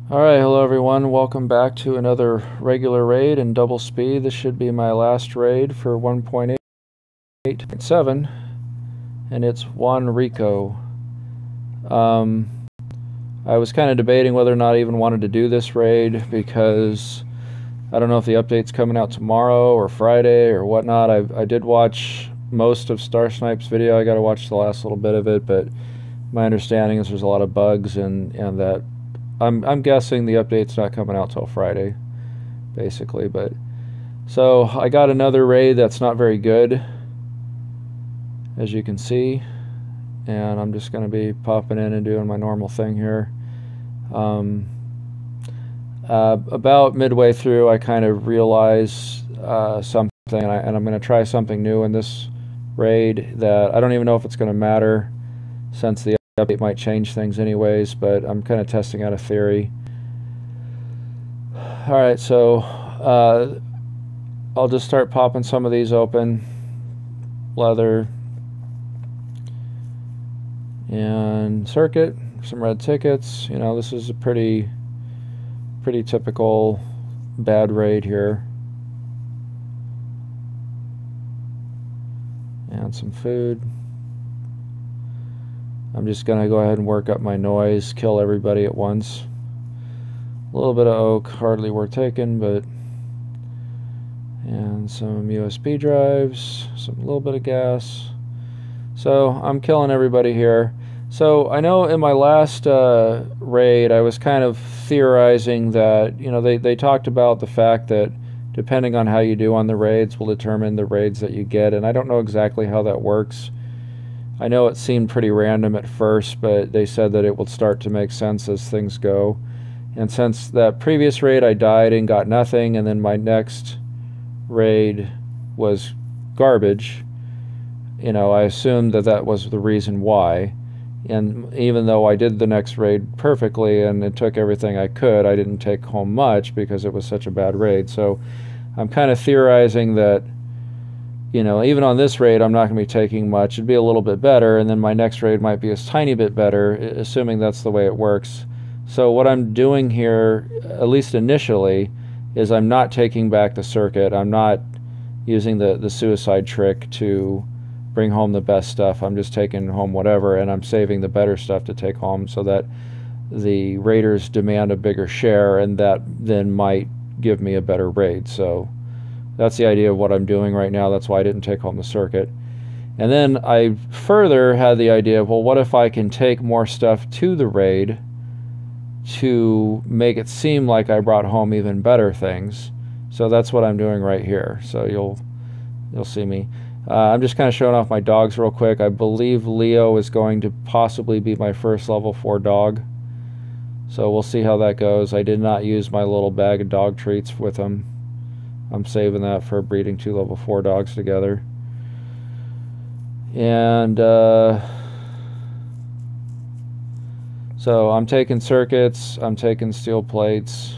Alright, hello everyone. Welcome back to another regular raid in double speed. This should be my last raid for 1.8.7, and it's JuanRico. I was kind of debating whether or not I even wanted to do this raid because I don't know if the update's coming out tomorrow or Friday or whatnot. I did watch most of Star Snipe's video. I got to watch the last little bit of it, but my understanding is there's a lot of bugs and that I'm guessing the update's not coming out till Friday, basically. But so I got another raid that's not very good, as you can see, and I'm just going to be popping in and doing my normal thing here. About midway through, I kind of realized something, and I'm going to try something new in this raid that I don't even know if it's going to matter, since the update might change things anyways, but I'm kind of testing out a theory. Alright, so I'll just start popping some of these open. Leather and circuit, some red tickets. You know, this is a pretty typical bad raid here. And some food. I'm just going to go ahead and work up my noise, kill everybody at once. A little bit of oak, hardly worth taking, but... And some USB drives, a little bit of gas. So I'm killing everybody here. So I know in my last raid I was kind of theorizing that, you know, they talked about the fact that depending on how you do on the raids will determine the raids that you get, and I don't know exactly how that works. I know it seemed pretty random at first, but they said that it will start to make sense as things go. And since that previous raid I died and got nothing, and then my next raid was garbage, you know, I assumed that that was the reason why. And even though I did the next raid perfectly and it took everything I could, I didn't take home much because it was such a bad raid. So I'm kind of theorizing that, you know, even on this raid, I'm not going to be taking much. It'd be a little bit better, and then my next raid might be a tiny bit better, assuming that's the way it works. So what I'm doing here, at least initially, is I'm not taking back the circuit. I'm not using the suicide trick to bring home the best stuff. I'm just taking home whatever, and I'm saving the better stuff to take home so that the raiders demand a bigger share, and that then might give me a better raid. So that's the idea of what I'm doing right now. That's why I didn't take home the circuit. And then I further had the idea of, well, what if I can take more stuff to the raid to make it seem like I brought home even better things. So that's what I'm doing right here. So you'll see me. I'm just kind of showing off my dogs real quick. I believe Leo is going to possibly be my first level 4 dog. So we'll see how that goes. I did not use my little bag of dog treats with him. I'm saving that for breeding 2 level 4 dogs together. And so I'm taking circuits, I'm taking steel plates,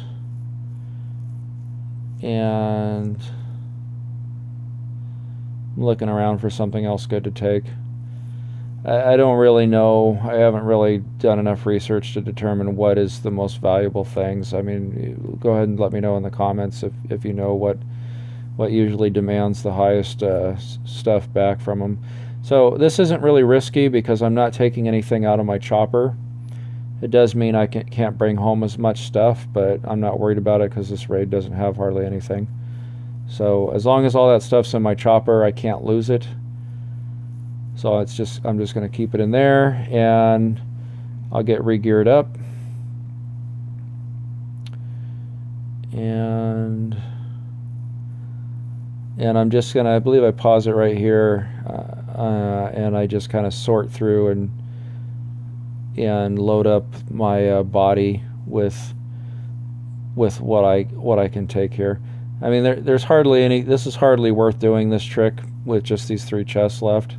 and I'm looking around for something else good to take. I don't really know. I haven't really done enough research to determine what is the most valuable things. I mean, go ahead and let me know in the comments if you know what usually demands the highest stuff back from them. So this isn't really risky because I'm not taking anything out of my chopper. It does mean I can't bring home as much stuff, but I'm not worried about it because this raid doesn't have hardly anything. So as long as all that stuff's in my chopper, I can't lose it. So I'm just going to keep it in there, and I'll get re-geared up. And I'm just going to, I believe I pause it right here, and I just kind of sort through and load up my body with what I can take here. I mean, there's hardly any. This is hardly worth doing this trick with just these 3 chests left.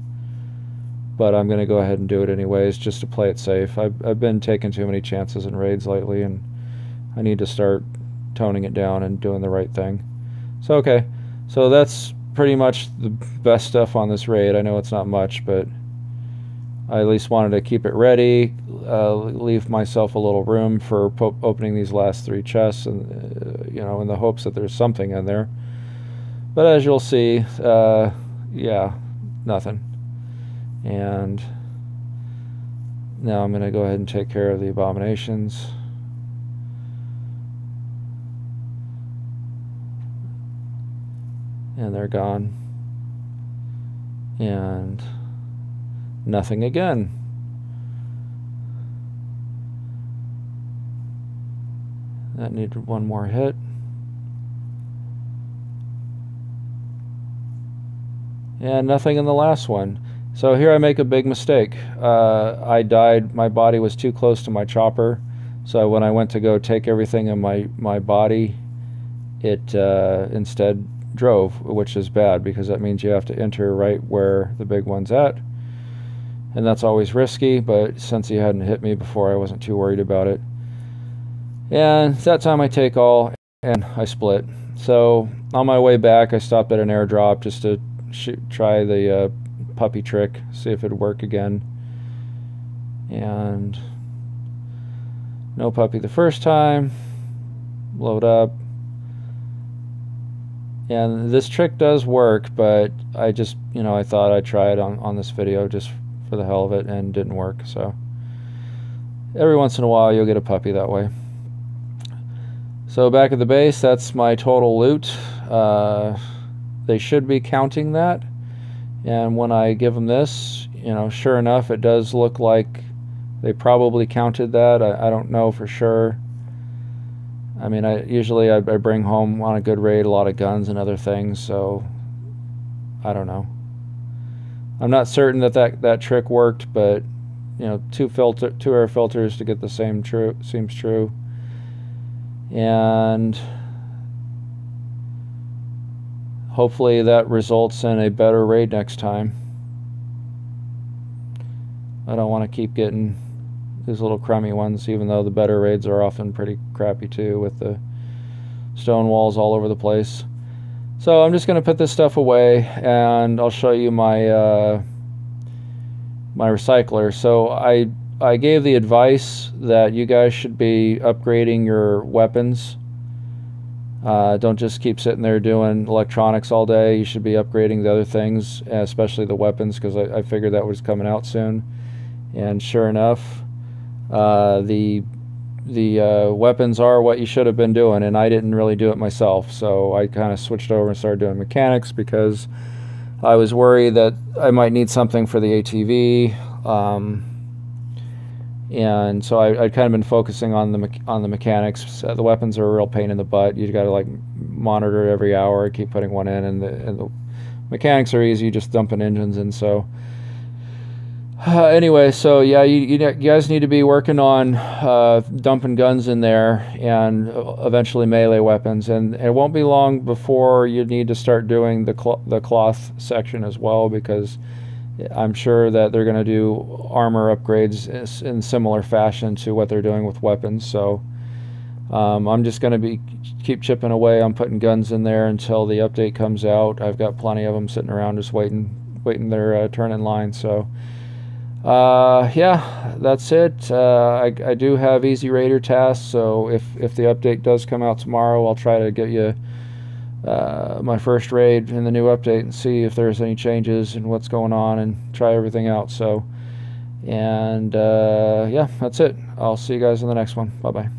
But I'm going to go ahead and do it anyways, just to play it safe. I've been taking too many chances in raids lately, and I need to start toning it down and doing the right thing. So okay, so that's pretty much the best stuff on this raid. I know it's not much, but I at least wanted to keep it ready, leave myself a little room for opening these last 3 chests, and in the hopes that there's something in there. But as you'll see, yeah, nothing. And now I'm going to go ahead and take care of the abominations. And they're gone. And nothing again. That needed one more hit. And nothing in the last one. So here I make a big mistake. I died, my body was too close to my chopper, so when I went to go take everything in my body, it instead drove, which is bad because that means you have to enter right where the big one's at. And that's always risky, but since he hadn't hit me before, I wasn't too worried about it. And that time I take all, and I split. So on my way back, I stopped at an airdrop just to try the puppy trick, see if it'd work again. And no puppy the first time. Load up. And this trick does work, but I just, I thought I'd try it on this video just for the hell of it, and didn't work. So every once in a while you'll get a puppy that way. So back at the base, that's my total loot. They should be counting that, and when I give them this, sure enough, it does look like they probably counted that. I don't know for sure. I mean, usually I bring home on a good raid a lot of guns and other things, so I don't know. I'm not certain that trick worked, but 2 air filters to get the same seems true. And hopefully that results in a better raid next time. I don't want to keep getting these little crummy ones, even though the better raids are often pretty crappy too, with the stone walls all over the place. So I'm just going to put this stuff away, and I'll show you my my recycler. So I gave the advice that you guys should be upgrading your weapons. Don't just keep sitting there doing electronics all day. You should be upgrading the other things, especially the weapons, because I figured that was coming out soon. And sure enough, the weapons are what you should have been doing, and I didn't really do it myself, so I kind of switched over and started doing mechanics because I was worried that I might need something for the ATV, and so I'd kind of been focusing on the mechanics. The weapons are a real pain in the butt. You got to monitor it every hour, keep putting one in, and the mechanics are easy, just dumping engines in. So anyway, so yeah, you guys need to be working on dumping guns in there, and eventually melee weapons, and it won't be long before you need to start doing the cloth section as well, because I'm sure that they're going to do armor upgrades in similar fashion to what they're doing with weapons. So I'm just going to keep chipping away on putting guns in there until the update comes out. I've got plenty of them sitting around just waiting their turn in line. So yeah, that's it. I do have easy raider tasks, so if the update does come out tomorrow, I'll try to get you my first raid in the new update and see if there's any changes and what's going on, and try everything out. So, and yeah, that's it. I'll see you guys in the next one. Bye bye.